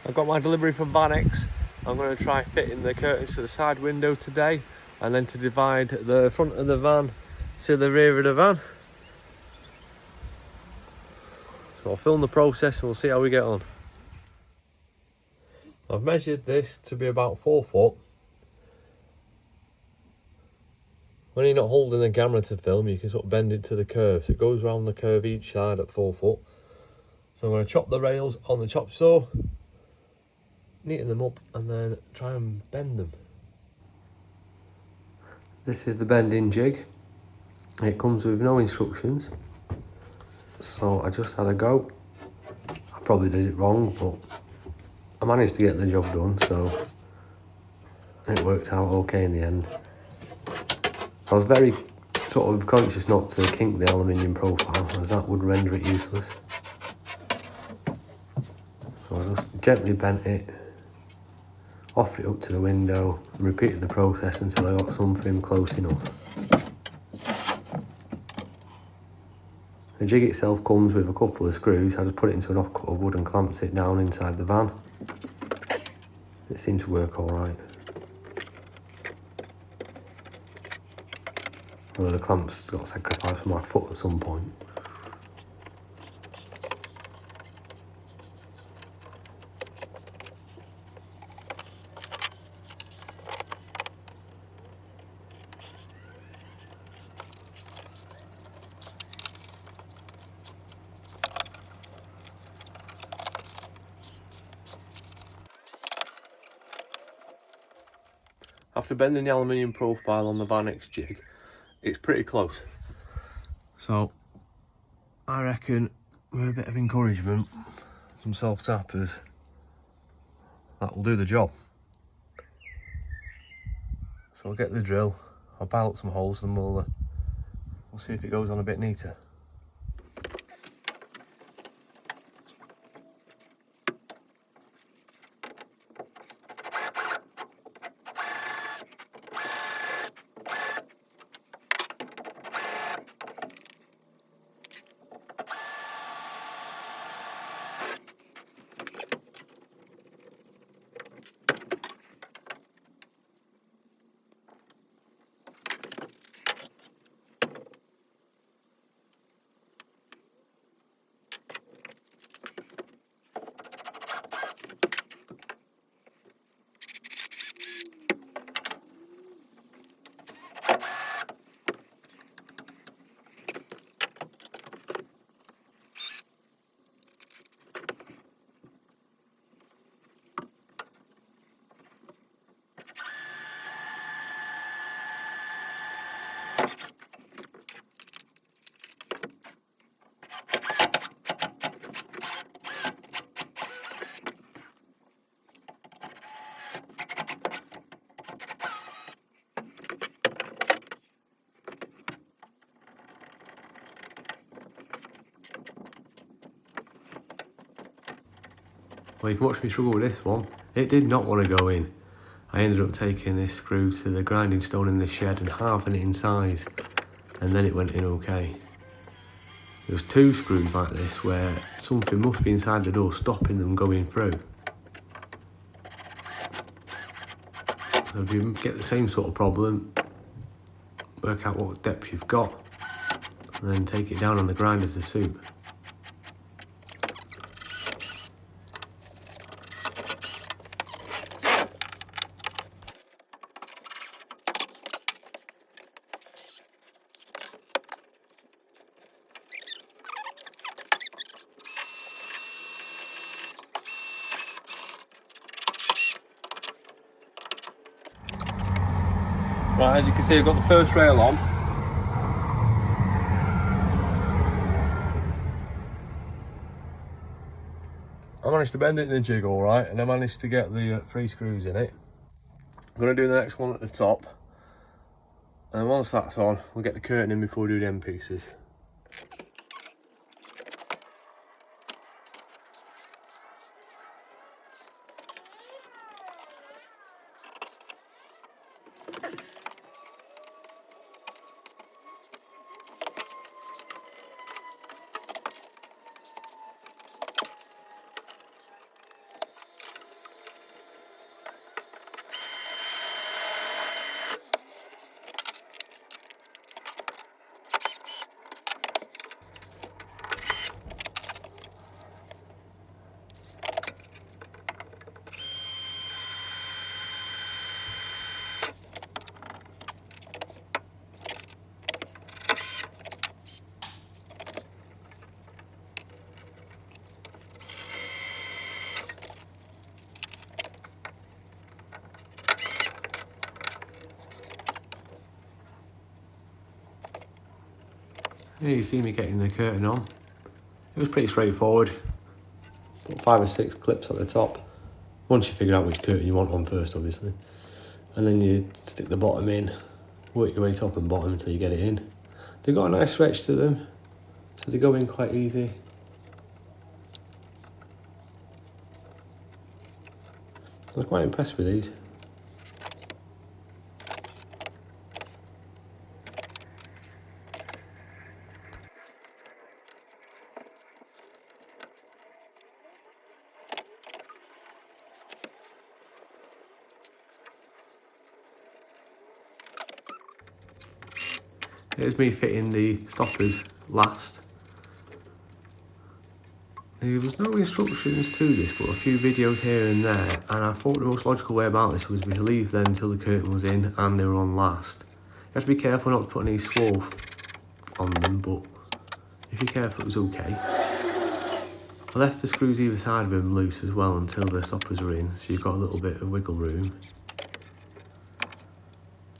I got my delivery from Vanex. I'm going to try fitting the curtains to the side window today, and then to divide the front of the van to the rear of the van. So I'll film the process and we'll see how we get on. I've measured this to be about 4 foot. When you're not holding the camera to film, you can sort of bend it to the curve. So it goes around the curve each side at 4 foot. So I'm going to chop the rails on the chop saw, neaten them up, and then try and bend them. This is the bending jig. It comes with no instructions. So I just had a go. I probably did it wrong, but I managed to get the job done, so it worked out okay in the end. I was very sort of conscious not to kink the aluminium profile, as that would render it useless. So I just gently bent it, offered it up to the window, and repeated the process until I got something close enough. The jig itself comes with a couple of screws. I just put it into an offcut of wood and clamped it down inside the van. It seemed to work alright. Although the clamps got sacrificed for my foot at some point. After bending the aluminium profile on the Vanex jig, it's pretty close. So I reckon with a bit of encouragement, some self-tappers, that will do the job. So I'll get the drill, I'll pilot some holes, and we'll see if it goes on a bit neater. Well, you can watch me struggle with this one. It did not want to go in. I ended up taking this screw to the grinding stone in the shed and halving it in size, and then it went in okay. There's 2 screws like this where something must be inside the door stopping them going through. So if you get the same sort of problem, work out what depth you've got, and then take it down on the grinder to suit. Right, as you can see, I've got the first rail on. I managed to bend it in the jig all right, and I managed to get the 3 screws in it. I'm going to do the next one at the top, and once that's on, we'll get the curtain in before we do the end pieces. Here you see me getting the curtain on. It was pretty straightforward. Put 5 or 6 clips at the top. Once you figure out which curtain you want on first, obviously. And then you stick the bottom in, work your way top and bottom until you get it in. They've got a nice stretch to them, so they go in quite easy. I was quite impressed with these. Here's me fitting the stoppers last. There was no instructions to this, but a few videos here and there, and I thought the most logical way about this was to leave them until the curtain was in and they were on last. You have to be careful not to put any swarf on them, but if you're careful it was okay. I left the screws either side of them loose as well until the stoppers are in, so you've got a little bit of wiggle room.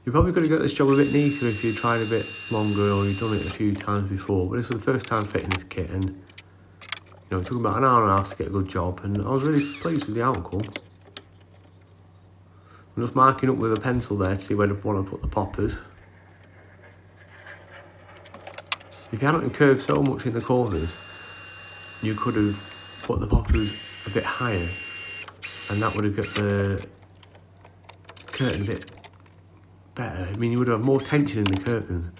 You probably could have got this job a bit neater if you'd tried a bit longer or you'd done it a few times before, but this was the first time fitting this kit, and you know, it took about an hour and a half to get a good job, and I was really pleased with the outcome. I'm just marking up with a pencil there to see where I want to put the poppers. If you hadn't curved so much in the corners, you could have put the poppers a bit higher, and that would have got the curtain a bit better. I mean, you would have more tension in the curtain,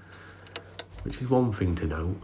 which is one thing to note.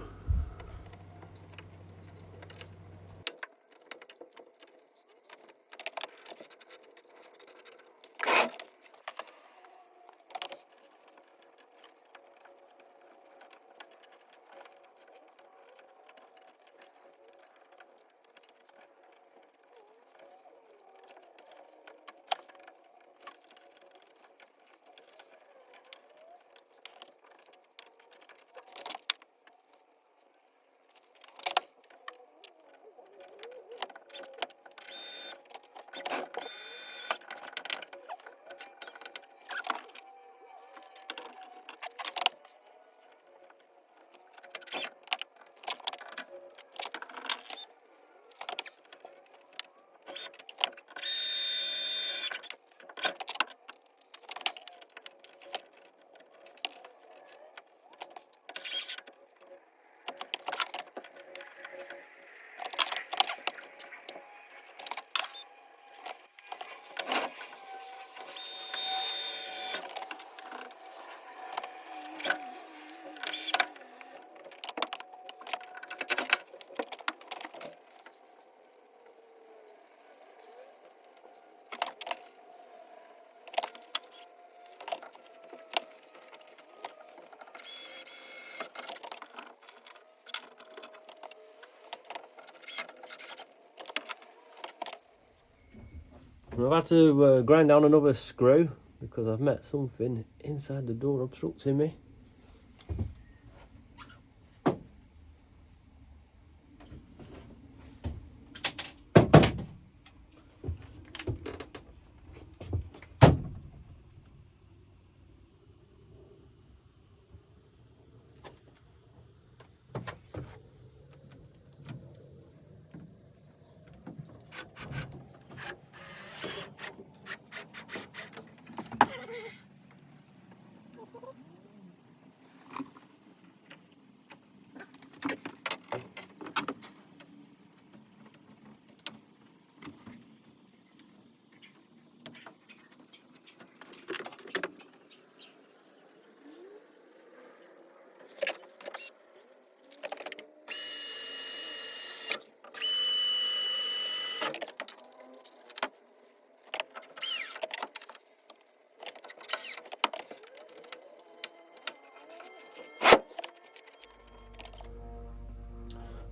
I've had to grind down another screw because I've met something inside the door obstructing me.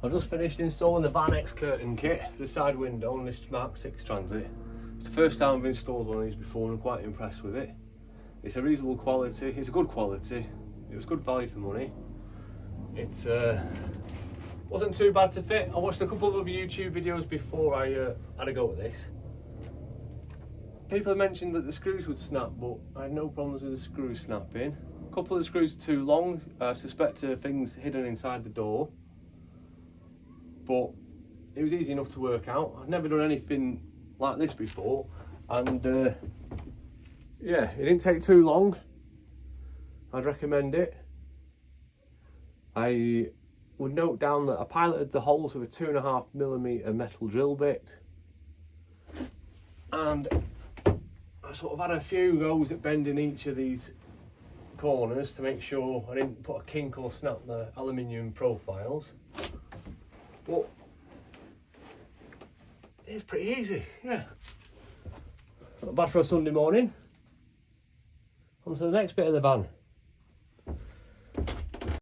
I've just finished installing the Van X curtain kit for the side window on this Mark 6 Transit. It's the first time I've installed one of these before and I'm quite impressed with it. It's a reasonable quality, it's a good quality, it was good value for money. It wasn't too bad to fit. I watched a couple of YouTube videos before I had a go at this. People have mentioned that the screws would snap, but I had no problems with the screws snapping. A couple of the screws were too long. I suspect things hidden inside the door, but it was easy enough to work out. I've never done anything like this before, and yeah, it didn't take too long. I'd recommend it. I would note down that I piloted the holes with a 2.5mm metal drill bit, and I sort of had a few goes at bending each of these corners to make sure I didn't put a kink or snap the aluminium profiles. But it's pretty easy, yeah. Not bad for a Sunday morning. On to the next bit of the van.